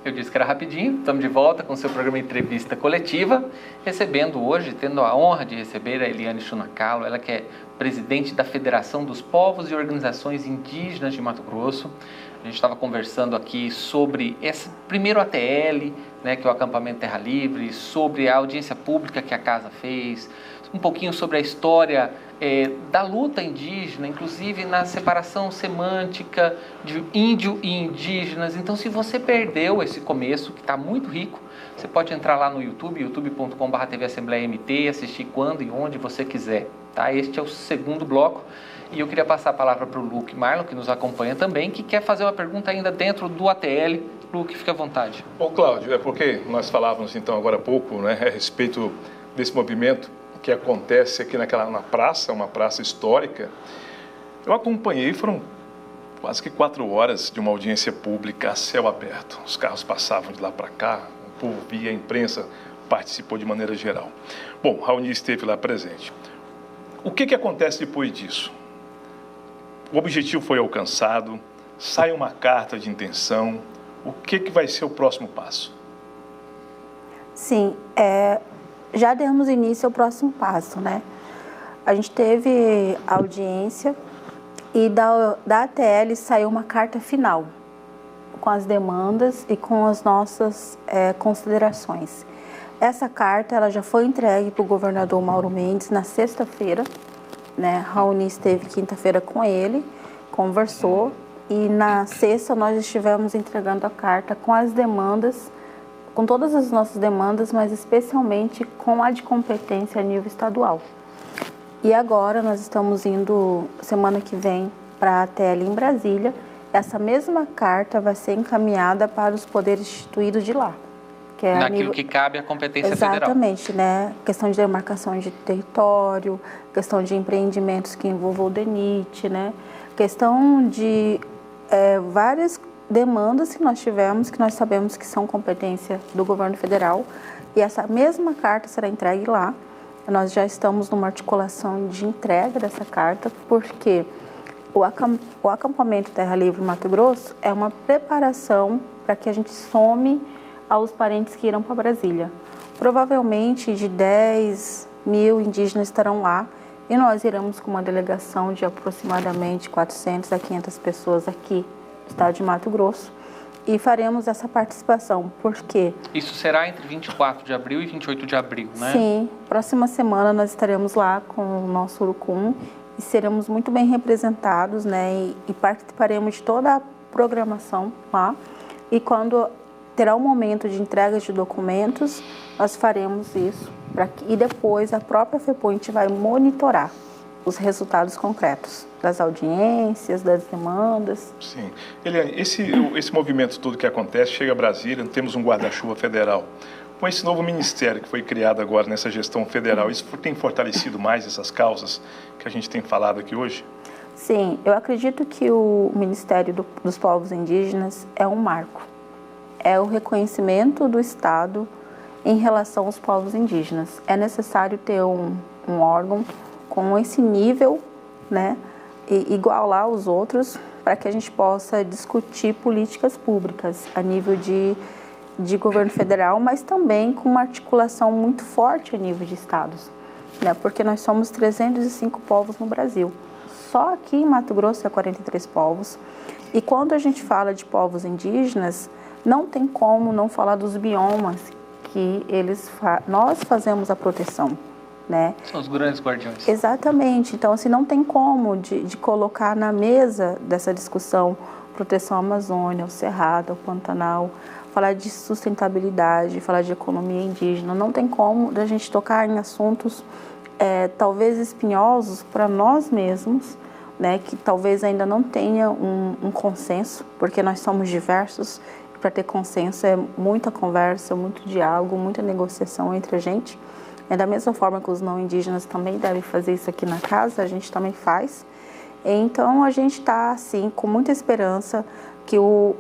Eu disse que era rapidinho, estamos de volta com o seu programa Entrevista Coletiva, recebendo hoje, tendo a honra de receber a Eliane Chunacalo, ela que é presidente da Federação dos Povos e Organizações Indígenas de Mato Grosso. A gente estava conversando aqui sobre esse primeiro ATL, né, que é o Acampamento Terra Livre, sobre a audiência pública que a casa fez, um pouquinho sobre a história da luta indígena, inclusive na separação semântica de índio e indígenas. Então, se você perdeu esse começo, que está muito rico, você pode entrar lá no YouTube, youtube.com/TV Assembleia MT, e assistir quando e onde você quiser. Tá? Este é o segundo bloco. E eu queria passar a palavra para o Luke Marlon, que nos acompanha também, que quer fazer uma pergunta ainda dentro do ATL. Luke, fique à vontade. Bom, Cláudio, é porque nós falávamos então agora há pouco, né, a respeito desse movimento que acontece aqui na praça, uma praça histórica. Eu acompanhei, foram quase que 4 horas de uma audiência pública a céu aberto. Os carros passavam de lá para cá, o povo via, a imprensa participou de maneira geral. Bom, Raoni esteve lá presente. O que acontece depois disso? O objetivo foi alcançado, sai uma carta de intenção. O que vai ser o próximo passo? Sim, já demos início ao próximo passo, né? A gente teve audiência e da ATL saiu uma carta final com as demandas e com as nossas considerações. Essa carta ela já foi entregue para o governador Mauro Mendes na sexta-feira, né? Raoni esteve quinta-feira com ele, conversou e na sexta nós estivemos entregando a carta com as demandas, com todas as nossas demandas, mas especialmente com a de competência a nível estadual. E agora nós estamos indo, semana que vem, para a ATL em Brasília. Essa mesma carta vai ser encaminhada para os poderes instituídos de lá. Que é naquilo que cabe à competência federal. Exatamente, né? Questão de demarcação de território, questão de empreendimentos que envolvam o DENIT, né? Questão de várias demandas que nós tivemos, que nós sabemos que são competência do governo federal, e essa mesma carta será entregue lá. Nós já estamos numa articulação de entrega dessa carta, porque o acampamento Terra Livre Mato Grosso é uma preparação para que a gente some aos parentes que irão para Brasília. Provavelmente de 10 mil indígenas estarão lá, e nós iremos com uma delegação de aproximadamente 400 a 500 pessoas aqui estado de Mato Grosso, e faremos essa participação, porque... Isso será entre 24 de abril e 28 de abril, né? Sim, próxima semana nós estaremos lá com o nosso urucum e seremos muito bem representados, né? E participaremos de toda a programação lá, e quando terá o momento de entrega de documentos, nós faremos isso, e depois a própria FEPOINT vai monitorar os resultados concretos das audiências, das demandas. Sim. Eliane, esse movimento todo que acontece, chega a Brasília, temos um guarda-chuva federal. Com esse novo ministério que foi criado agora nessa gestão federal, isso tem fortalecido mais essas causas que a gente tem falado aqui hoje? Sim, eu acredito que o Ministério dos Povos Indígenas é um marco. É o reconhecimento do Estado em relação aos povos indígenas. É necessário ter um órgão com esse nível, né, e igualar os outros, para que a gente possa discutir políticas públicas a nível de governo federal, mas também com uma articulação muito forte a nível de estados, né, porque nós somos 305 povos no Brasil. Só aqui em Mato Grosso é 43 povos, e quando a gente fala de povos indígenas, não tem como não falar dos biomas que nós fazemos a proteção, né? São os grandes guardiões. Exatamente. Então, assim, não tem como de colocar na mesa dessa discussão proteção à Amazônia, ao Cerrado, ao Pantanal, falar de sustentabilidade, falar de economia indígena. Não tem como da gente tocar em assuntos talvez espinhosos para nós mesmos, né? Que talvez ainda não tenha um consenso, porque nós somos diversos. Para ter consenso é muita conversa, muito diálogo, muita negociação entre a gente. É da mesma forma que os não indígenas também devem fazer isso aqui na casa, a gente também faz. Então, a gente está, assim, com muita esperança que o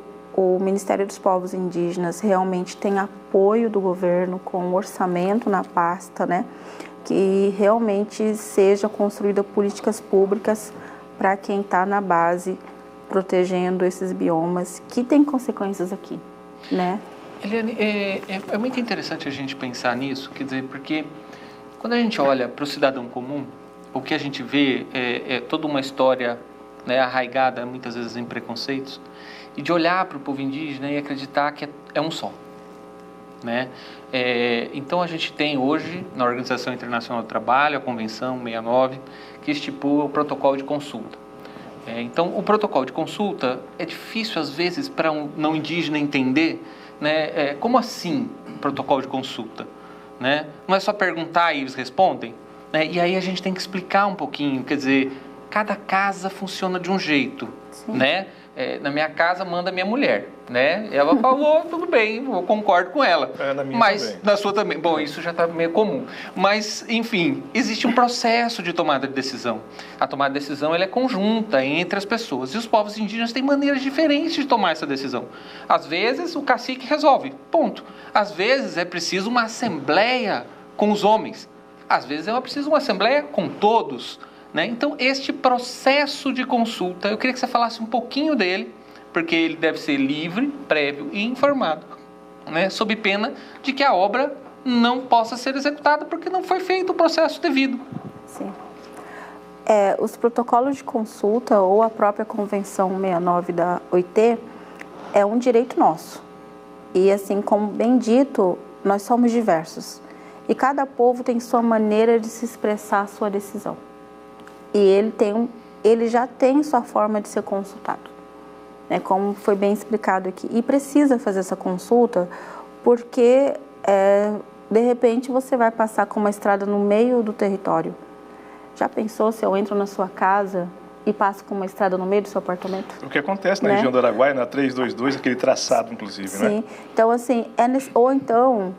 Ministério dos Povos Indígenas realmente tenha apoio do governo com orçamento na pasta, né? Que realmente seja construída políticas públicas para quem está na base, protegendo esses biomas que têm consequências aqui. né? Eliane, é muito interessante a gente pensar nisso, quer dizer, porque quando a gente olha para o cidadão comum, o que a gente vê é toda uma história, né, arraigada muitas vezes em preconceitos, e de olhar para o povo indígena e acreditar que é um só, né? Então a gente tem hoje na Organização Internacional do Trabalho a Convenção 69 que estipula o protocolo de consulta. Então o protocolo de consulta é difícil às vezes para um não indígena entender, né? Como assim protocolo de consulta, né? Não é só perguntar e eles respondem, né? E aí a gente tem que explicar um pouquinho, quer dizer, cada casa funciona de um jeito, Sim. né? Na minha casa manda minha mulher, né? Ela falou, tudo bem, eu concordo com ela. Na minha mas também. na sua também. Bom, isso já está meio comum. Mas, enfim, existe um processo de tomada de decisão. A tomada de decisão ela é conjunta entre as pessoas. E os povos indígenas têm maneiras diferentes de tomar essa decisão. Às vezes, o cacique resolve, ponto. Às vezes, é preciso uma assembleia com os homens. Às vezes, é preciso uma assembleia com todos. Né? Então, este processo de consulta, eu queria que você falasse um pouquinho dele, porque ele deve ser livre, prévio e informado, né? Sob pena de que a obra não possa ser executada porque não foi feito o processo devido. Sim. Os protocolos de consulta ou a própria Convenção 69 da OIT é um direito nosso. E assim, como bem dito, nós somos diversos. E cada povo tem sua maneira de se expressar a sua decisão. E ele já tem sua forma de ser consultado, né, como foi bem explicado aqui. E precisa fazer essa consulta porque, de repente, você vai passar com uma estrada no meio do território. Já pensou se eu entro na sua casa e passo com uma estrada no meio do seu apartamento? O que acontece na região do Araguaia, na 322, aquele traçado, inclusive, Sim. né? Então, assim, ou então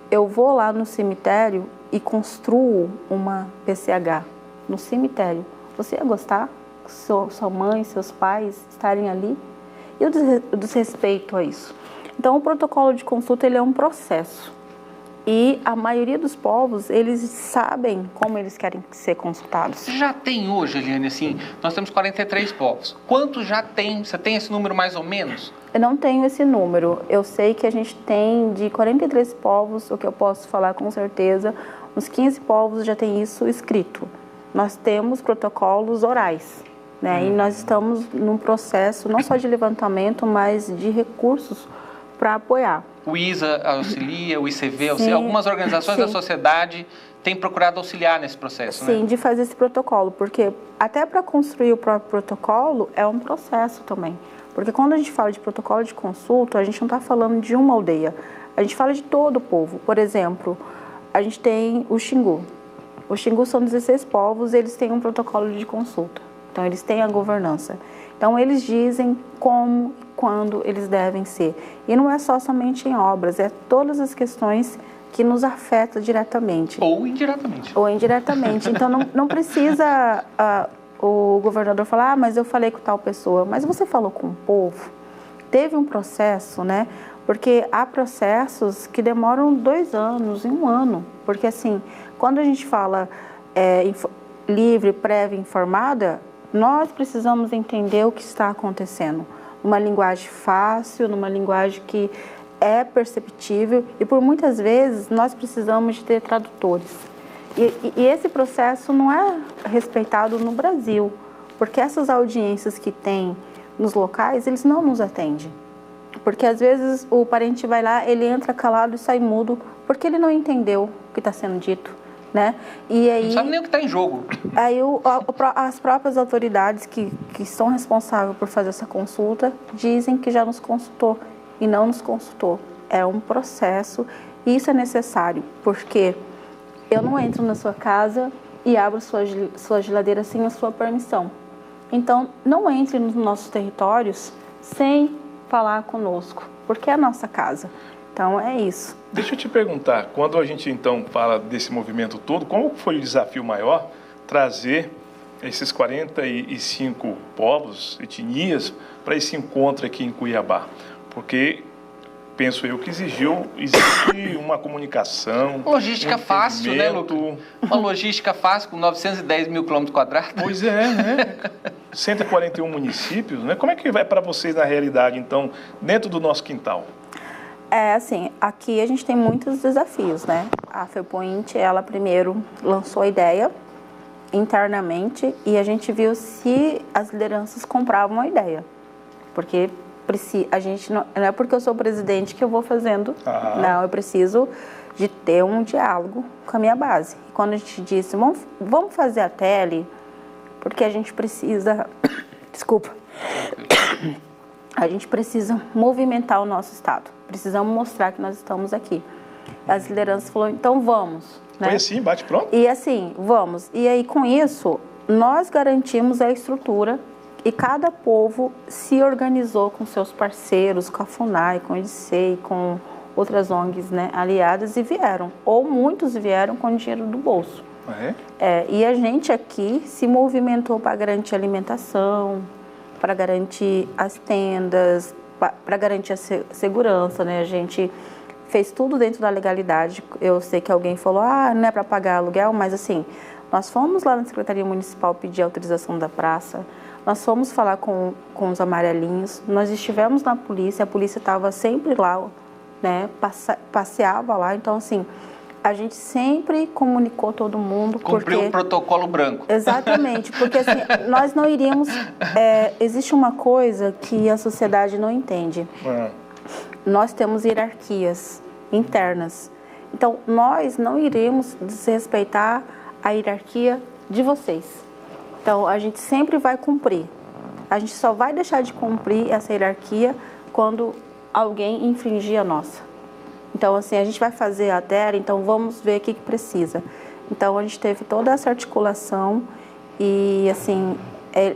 eu vou lá no cemitério e construo uma PCH. No cemitério, você ia gostar? Sua mãe, seus pais estarem ali? E o desrespeito a isso. Então, o protocolo de consulta ele é um processo. E a maioria dos povos, eles sabem como eles querem ser consultados. Já tem hoje, Eliane, assim, nós temos 43 povos. Quantos já tem? Você tem esse número mais ou menos? Eu não tenho esse número. Eu sei que a gente tem de 43 povos, o que eu posso falar com certeza, uns 15 povos já tem isso escrito. Nós temos protocolos orais, né? E nós estamos num processo não só de levantamento, mas de recursos para apoiar. O ISA auxilia, o ICV auxilia, Sim, algumas organizações sim. da sociedade têm procurado auxiliar nesse processo, Sim, né? de fazer esse protocolo, porque até para construir o próprio protocolo é um processo também. Porque quando a gente fala de protocolo de consulta, a gente não está falando de uma aldeia, a gente fala de todo o povo. Por exemplo, a gente tem o Xingu. Os Xingu são 16 povos, eles têm um protocolo de consulta. Então, eles têm a governança. Então, eles dizem como e quando eles devem ser. E não é somente em obras, é todas as questões que nos afetam diretamente. Ou indiretamente. Ou indiretamente. Então, não precisa o governador falar, mas eu falei com tal pessoa. Mas você falou com o povo? Teve um processo, né? Porque há processos que demoram 2 anos, 1 ano. Porque, assim, quando a gente fala livre, prévia, informada, nós precisamos entender o que está acontecendo. Numa linguagem fácil, numa linguagem que é perceptível. E, por muitas vezes, nós precisamos de ter tradutores. E esse processo não é respeitado no Brasil. Porque essas audiências que tem nos locais, eles não nos atendem. Porque, às vezes, o parente vai lá, ele entra calado e sai mudo, porque ele não entendeu o que está sendo dito, né? E aí, não sabe nem o que está em jogo. Aí as próprias autoridades que são responsáveis por fazer essa consulta dizem que já nos consultou e não nos consultou. É um processo e isso é necessário, porque eu não entro na sua casa e abro sua geladeira sem a sua permissão. Então, não entre nos nossos territórios sem falar conosco, porque é a nossa casa. Então, é isso. Deixa eu te perguntar, quando a gente então fala desse movimento todo, qual foi o desafio maior trazer esses 45 povos, etnias, para esse encontro aqui em Cuiabá? Porque penso eu que existe uma comunicação, logística fácil, né, Lucas? Uma logística fácil com 910 mil quilômetros quadrados. Pois é, né? 141 municípios, né? Como é que vai para vocês na realidade, então, dentro do nosso quintal? Assim, aqui a gente tem muitos desafios, né? A FEPOINT, ela primeiro lançou a ideia internamente e a gente viu se as lideranças compravam a ideia. Porque a gente não é porque eu sou presidente que eu vou fazendo, não, eu preciso de ter um diálogo com a minha base. E quando a gente disse, vamos fazer a tele, porque a gente precisa, desculpa, a gente precisa movimentar o nosso estado, precisamos mostrar que nós estamos aqui. As lideranças falaram, então vamos. Né? Foi assim, bate pronto? E assim, vamos. E aí com isso, nós garantimos a estrutura e cada povo se organizou com seus parceiros, com a FUNAI, com o IDCEI, com outras ONGs, né, aliadas, e vieram. Ou muitos vieram com dinheiro do bolso. E a gente aqui se movimentou para garantir alimentação, para garantir as tendas, para garantir a segurança, né? A gente fez tudo dentro da legalidade. Eu sei que alguém falou, não é para pagar aluguel, mas assim, nós fomos lá na Secretaria Municipal pedir autorização da praça, nós fomos falar com os amarelinhos, nós estivemos na polícia, a polícia estava sempre lá, né, passeava lá, então assim, a gente sempre comunicou todo mundo. Cumpriu o protocolo branco. Exatamente, porque assim, nós não iríamos... existe uma coisa que a sociedade não entende. Nós temos hierarquias internas. Então, nós não iremos desrespeitar a hierarquia de vocês. Então, a gente sempre vai cumprir. A gente só vai deixar de cumprir essa hierarquia quando alguém infringir a nossa. Então, assim, a gente vai fazer a tela, então vamos ver o que precisa. Então, a gente teve toda essa articulação e, assim,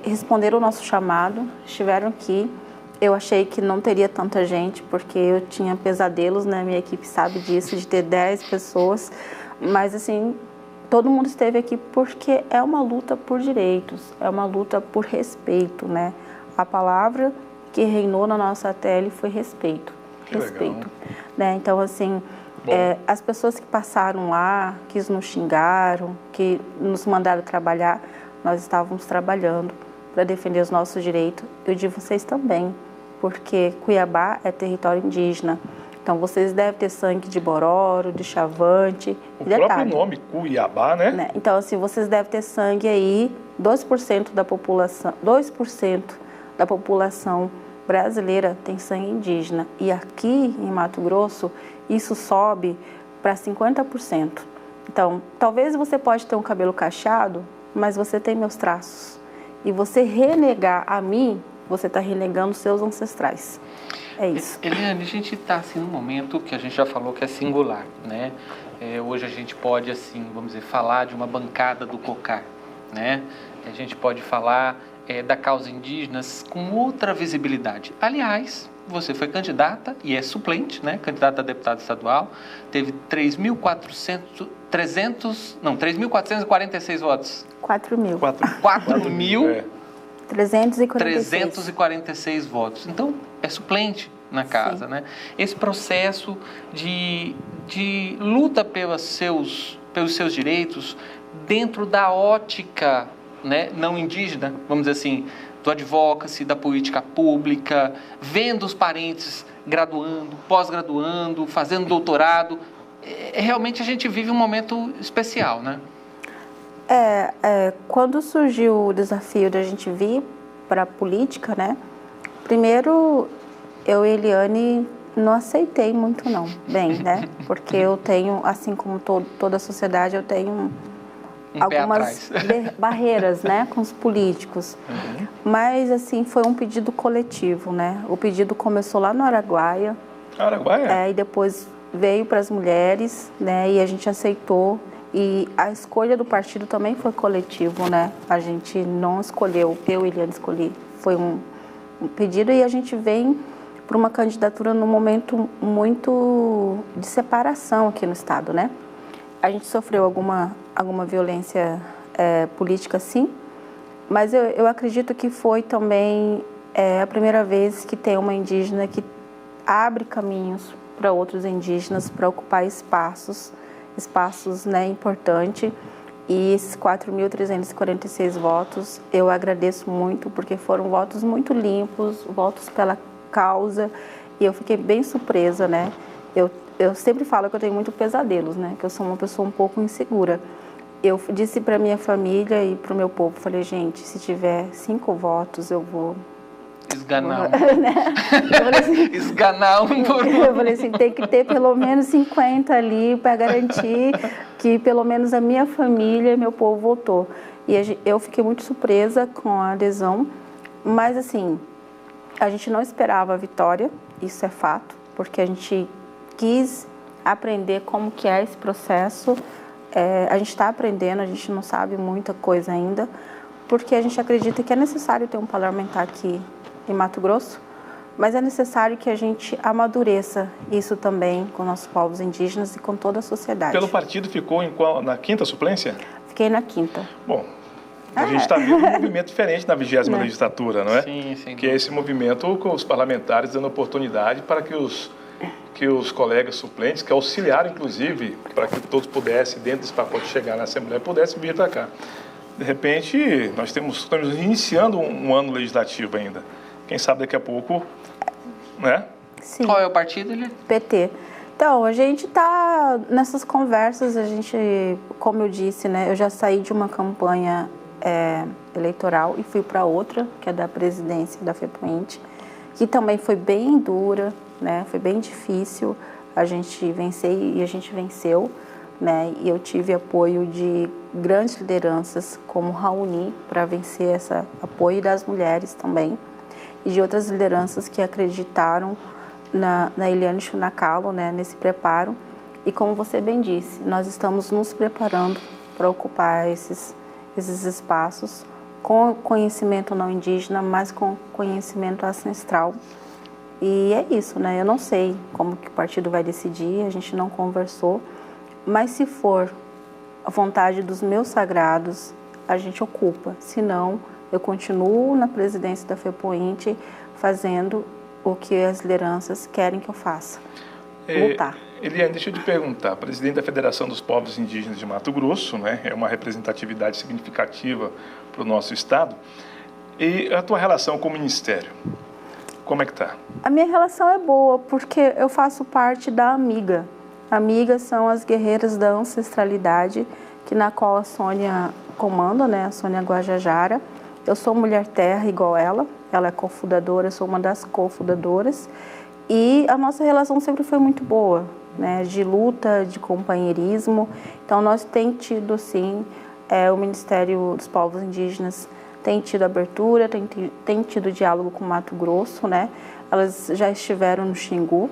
responderam o nosso chamado, estiveram aqui. Eu achei que não teria tanta gente, porque eu tinha pesadelos, né? Minha equipe sabe disso, de ter 10 pessoas. Mas, assim, todo mundo esteve aqui porque é uma luta por direitos, é uma luta por respeito, né? A palavra que reinou na nossa tele foi respeito. Respeito. Né? Então, assim, as pessoas que passaram lá, que nos xingaram, que nos mandaram trabalhar, nós estávamos trabalhando para defender os nossos direitos. Eu de vocês também, porque Cuiabá é território indígena. Então, vocês devem ter sangue de Bororo, de Chavante. O próprio nome, Cuiabá, né? Então, assim, vocês devem ter sangue aí, 2% da população, 2% da população brasileira tem sangue indígena. E aqui em Mato Grosso, isso sobe para 50%. Então, talvez você pode ter um cabelo cacheado, mas você tem meus traços. E você renegar a mim, você está renegando seus ancestrais. É isso. Eliane, a gente está assim num momento que a gente já falou que é singular, né? Hoje a gente pode, assim, vamos dizer, falar de uma bancada do COCAR, né? A gente pode falar da causa indígenas com outra visibilidade. Aliás, você foi candidata e é suplente, né? Candidata a deputada estadual, teve 3.446 votos. 4.346 votos. Então, é suplente na casa, sim, né? Esse processo de luta pelos seus direitos dentro da ótica, né, não indígena, vamos dizer assim, do advocacy, da política pública, vendo os parentes graduando, pós-graduando, fazendo doutorado. Realmente a gente vive um momento especial, né? Quando surgiu o desafio de a gente vir para a política, né? Primeiro, eu e Eliane não aceitei muito não, né? Porque eu tenho, assim como toda a sociedade, eu tenho algumas barreiras, né, com os políticos. Mas, assim, foi um pedido coletivo, né? O pedido começou lá no Araguaia. Araguaia? E depois veio para as mulheres, né? E a gente aceitou. E a escolha do partido também foi coletivo, né? A gente não escolheu, eu e Eliane escolhi. Foi um pedido e a gente vem para uma candidatura num momento muito de separação aqui no estado, né? A gente sofreu alguma violência política, sim, mas eu acredito que foi também a primeira vez que tem uma indígena que abre caminhos para outros indígenas para ocupar espaços, né, importantes. E esses 4.346 votos, eu agradeço muito, porque foram votos muito limpos, votos pela causa. E eu fiquei bem surpresa, né? Eu sempre falo que eu tenho muito pesadelos, né? Que eu sou uma pessoa um pouco insegura. Eu disse para minha família e para o meu povo, falei, gente, se tiver 5 votos, eu vou... Esganar um. Né? Assim, esganar um por um. Eu falei assim, tem que ter pelo menos 50 ali para garantir que pelo menos a minha família e meu povo votou. E eu fiquei muito surpresa com a adesão, mas assim, a gente não esperava a vitória, isso é fato, porque a gente quis aprender como que é esse processo. A gente está aprendendo, a gente não sabe muita coisa ainda, porque a gente acredita que é necessário ter um parlamentar aqui em Mato Grosso, mas é necessário que a gente amadureça isso também com nossos povos indígenas e com toda a sociedade. Pelo partido ficou na 5ª suplência? Fiquei na 5ª. Bom, a gente está vendo um movimento diferente na 20ª legislatura, não é? Sim. Que é esse movimento com os parlamentares dando oportunidade para que os colegas suplentes, que auxiliaram, inclusive, para que todos pudessem, dentro desse pacote, chegar na Assembleia, pudessem vir para cá. De repente, nós estamos iniciando um ano legislativo ainda. Quem sabe daqui a pouco, né? Sim. Qual é o partido, Eliane? PT. Então, a gente está nessas conversas, como eu disse, né? Eu já saí de uma campanha eleitoral e fui para outra, que é da presidência da FEPOINT, que também foi bem dura, né? Foi bem difícil a gente vencer e a gente venceu, né? E eu tive apoio de grandes lideranças como Raoni para vencer esse apoio, das mulheres também, e de outras lideranças que acreditaram na Eliane Chunacalo, né, nesse preparo. E como você bem disse, nós estamos nos preparando para ocupar esses espaços com conhecimento não indígena, mas com conhecimento ancestral. E é isso, né? Eu não sei como que o partido vai decidir, a gente não conversou, mas se for a vontade dos meus sagrados, a gente ocupa. Se não, eu continuo na presidência da FEPOINT fazendo o que as lideranças querem que eu faça, lutar. Eliane, deixa eu te perguntar, presidente da Federação dos Povos Indígenas de Mato Grosso, né, é uma representatividade significativa para o nosso estado, e a tua relação com o Ministério, como é que está? A minha relação é boa, porque eu faço parte da Amiga. Amigas são as guerreiras da ancestralidade, na qual a Sônia comanda, né, a Sônia Guajajara. Eu sou mulher terra igual ela é cofundadora, eu sou uma das cofundadoras. E a nossa relação sempre foi muito boa, né, de luta, de companheirismo. Então, nós temos tido, sim, o Ministério dos Povos Indígenas tem tido abertura, tem tido diálogo com o Mato Grosso, né? Elas já estiveram no Xingu,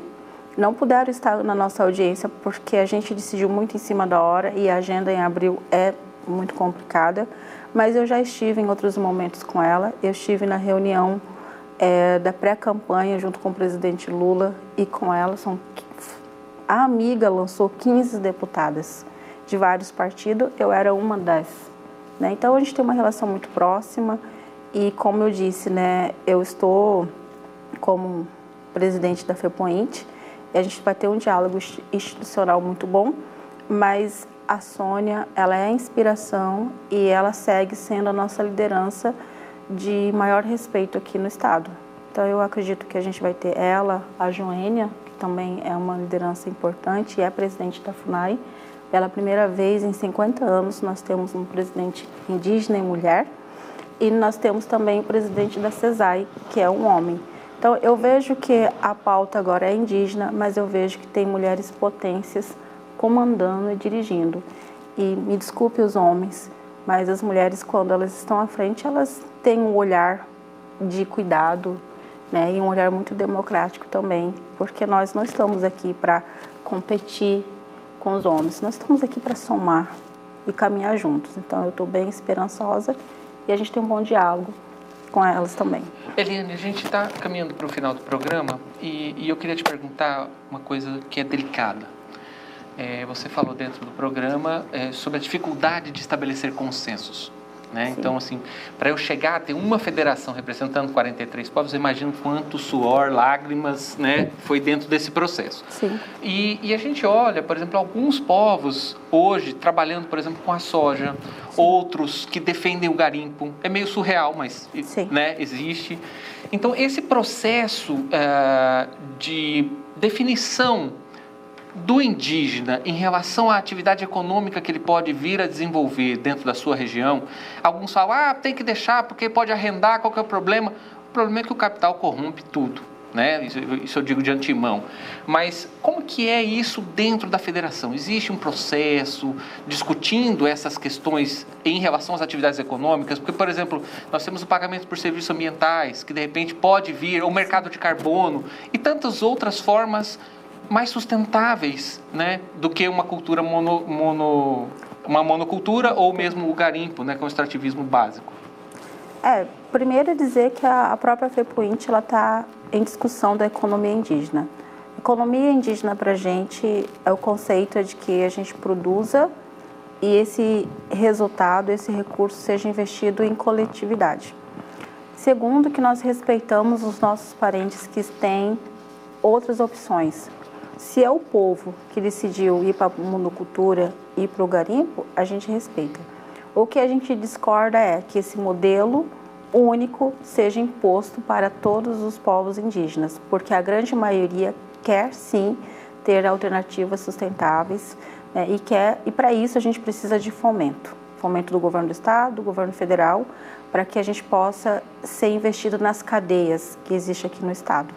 não puderam estar na nossa audiência porque a gente decidiu muito em cima da hora e a agenda em abril é muito complicada, mas eu já estive em outros momentos com ela. Eu estive na reunião da pré-campanha junto com o presidente Lula e com ela. A Amiga lançou 15 deputadas de vários partidos, eu era uma das. Né? Então a gente tem uma relação muito próxima e, como eu disse, né, eu estou como presidente da FEPOINT e a gente vai ter um diálogo institucional muito bom, mas a Sônia, ela é a inspiração e ela segue sendo a nossa liderança de maior respeito aqui no estado. Então eu acredito que a gente vai ter ela, a Joênia, que também é uma liderança importante e é presidente da FUNAI. Pela primeira vez em 50 anos nós temos um presidente indígena e mulher, e nós temos também o presidente da CESAI, que é um homem. Então eu vejo que a pauta agora é indígena, mas eu vejo que tem mulheres potências comandando e dirigindo. E me desculpe os homens, mas as mulheres, quando elas estão à frente, elas têm um olhar de cuidado, né, e um olhar muito democrático também, porque nós não estamos aqui para competir com os homens, nós estamos aqui para somar e caminhar juntos. Então eu estou bem esperançosa e a gente tem um bom diálogo com elas também. Eliane, a gente está caminhando para o final do programa e eu queria te perguntar uma coisa que é delicada. Você falou dentro do programa sobre a dificuldade de estabelecer consensos, né? Então, assim, para eu chegar a ter uma federação representando 43 povos, eu imagino quanto suor, lágrimas, né, foi dentro desse processo. Sim. E a gente olha, por exemplo, alguns povos hoje trabalhando, por exemplo, com a soja, outros que defendem o garimpo. É meio surreal, mas né, existe. Então, esse processo de definição do indígena em relação à atividade econômica que ele pode vir a desenvolver dentro da sua região, alguns falam, tem que deixar porque pode arrendar, qual que é o problema? O problema é que o capital corrompe tudo, né? Isso eu digo de antemão. Mas como que é isso dentro da federação? Existe um processo discutindo essas questões em relação às atividades econômicas? Porque, por exemplo, nós temos o pagamento por serviços ambientais, que de repente pode vir, ou o mercado de carbono, e tantas outras formas mais sustentáveis, né, do que uma cultura uma monocultura ou mesmo o garimpo, né, com o extrativismo básico. Primeiro é dizer que a própria FEPOINT está em discussão da economia indígena. Economia indígena para a gente é o conceito de que a gente produza e esse resultado, esse recurso seja investido em coletividade. Segundo, que nós respeitamos os nossos parentes que têm outras opções. Se é o povo que decidiu ir para a monocultura e ir para o garimpo, a gente respeita. O que a gente discorda é que esse modelo único seja imposto para todos os povos indígenas, porque a grande maioria quer sim ter alternativas sustentáveis, né, e para isso a gente precisa de fomento do governo do estado, do governo federal, para que a gente possa ser investido nas cadeias que existem aqui no estado.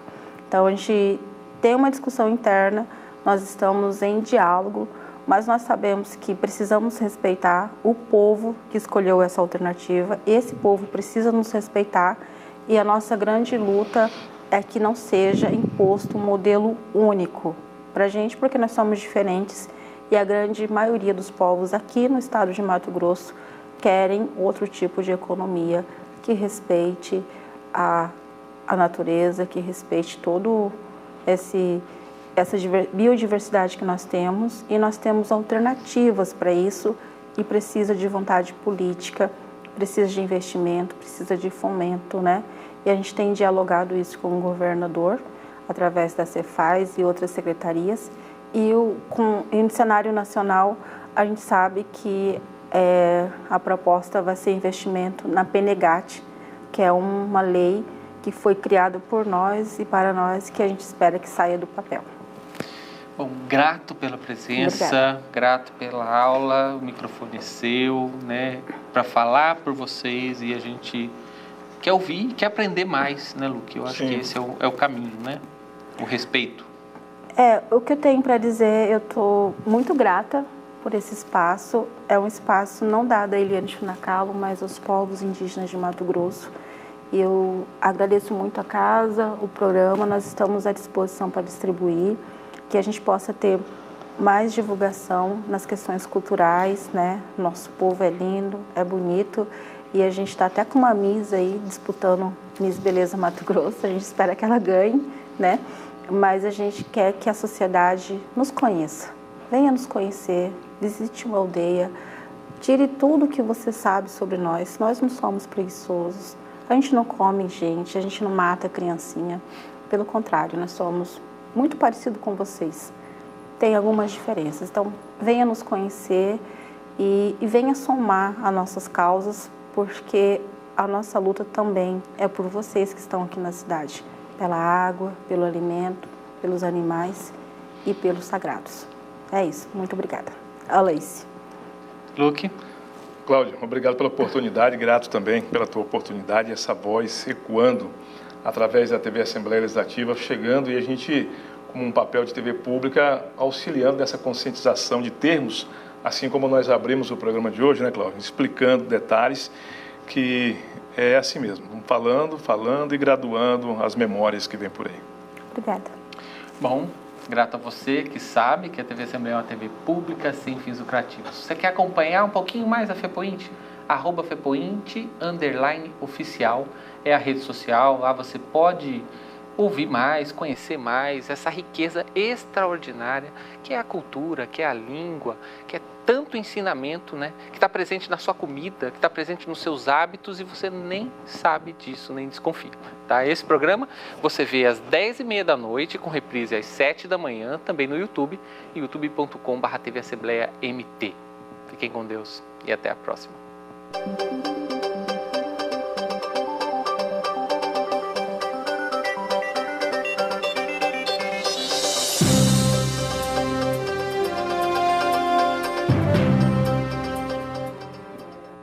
Então a gente tem uma discussão interna, nós estamos em diálogo, mas nós sabemos que precisamos respeitar o povo que escolheu essa alternativa, esse povo precisa nos respeitar e a nossa grande luta é que não seja imposto um modelo único para a gente, porque nós somos diferentes e a grande maioria dos povos aqui no estado de Mato Grosso querem outro tipo de economia que respeite a natureza, que respeite todo essa biodiversidade que nós temos, e nós temos alternativas para isso e precisa de vontade política, precisa de investimento, precisa de fomento, né? E a gente tem dialogado isso com o governador, através da Cefaz e outras secretarias, e no cenário nacional a gente sabe que a proposta vai ser investimento na PNGAT, que é uma lei que foi criado por nós e para nós, que a gente espera que saia do papel. Bom, grato pela presença, obrigada. Grato pela aula, o microfone é seu, né, para falar por vocês, e a gente quer ouvir, quer aprender mais, né, Luque? Eu acho que esse é o caminho, né, o respeito. O que eu tenho para dizer, eu estou muito grata por esse espaço, é um espaço não dado a Eliane Chunacalo, mas aos povos indígenas de Mato Grosso. Eu agradeço muito a casa, o programa, nós estamos à disposição para distribuir, que a gente possa ter mais divulgação nas questões culturais, né? Nosso povo é lindo, é bonito, e a gente está até com uma Miss aí disputando Miss Beleza Mato Grosso, a gente espera que ela ganhe, né? Mas a gente quer que a sociedade nos conheça, venha nos conhecer, visite uma aldeia, tire tudo o que você sabe sobre nós não somos preguiçosos. A gente não come gente, a gente não mata criancinha. Pelo contrário, nós somos muito parecidos com vocês. Tem algumas diferenças. Então, venha nos conhecer e venha somar as nossas causas, porque a nossa luta também é por vocês que estão aqui na cidade. Pela água, pelo alimento, pelos animais e pelos sagrados. É isso. Muito obrigada. Aleice. Luque. Cláudio, obrigado pela oportunidade, grato também pela tua oportunidade, essa voz ecoando através da TV Assembleia Legislativa, chegando, e a gente, como um papel de TV pública, auxiliando nessa conscientização de termos, assim como nós abrimos o programa de hoje, né, Cláudio, explicando detalhes, que é assim mesmo, falando e graduando as memórias que vêm por aí. Obrigada. Bom, grato a você que sabe que a TV Assembleia é uma TV pública sem fins lucrativos. Você quer acompanhar um pouquinho mais a FEPOINT? @FEPOINT_oficial é a rede social. Lá você pode ouvir mais, conhecer mais essa riqueza extraordinária que é a cultura, que é a língua, que é tanto ensinamento, né? Que está presente na sua comida, que está presente nos seus hábitos e você nem sabe disso, nem desconfia. Tá? Esse programa você vê às 10h30 da noite, com reprise às 7 da manhã, também no YouTube, youtube.com/TV Assembleia MT. Fiquem com Deus e até a próxima.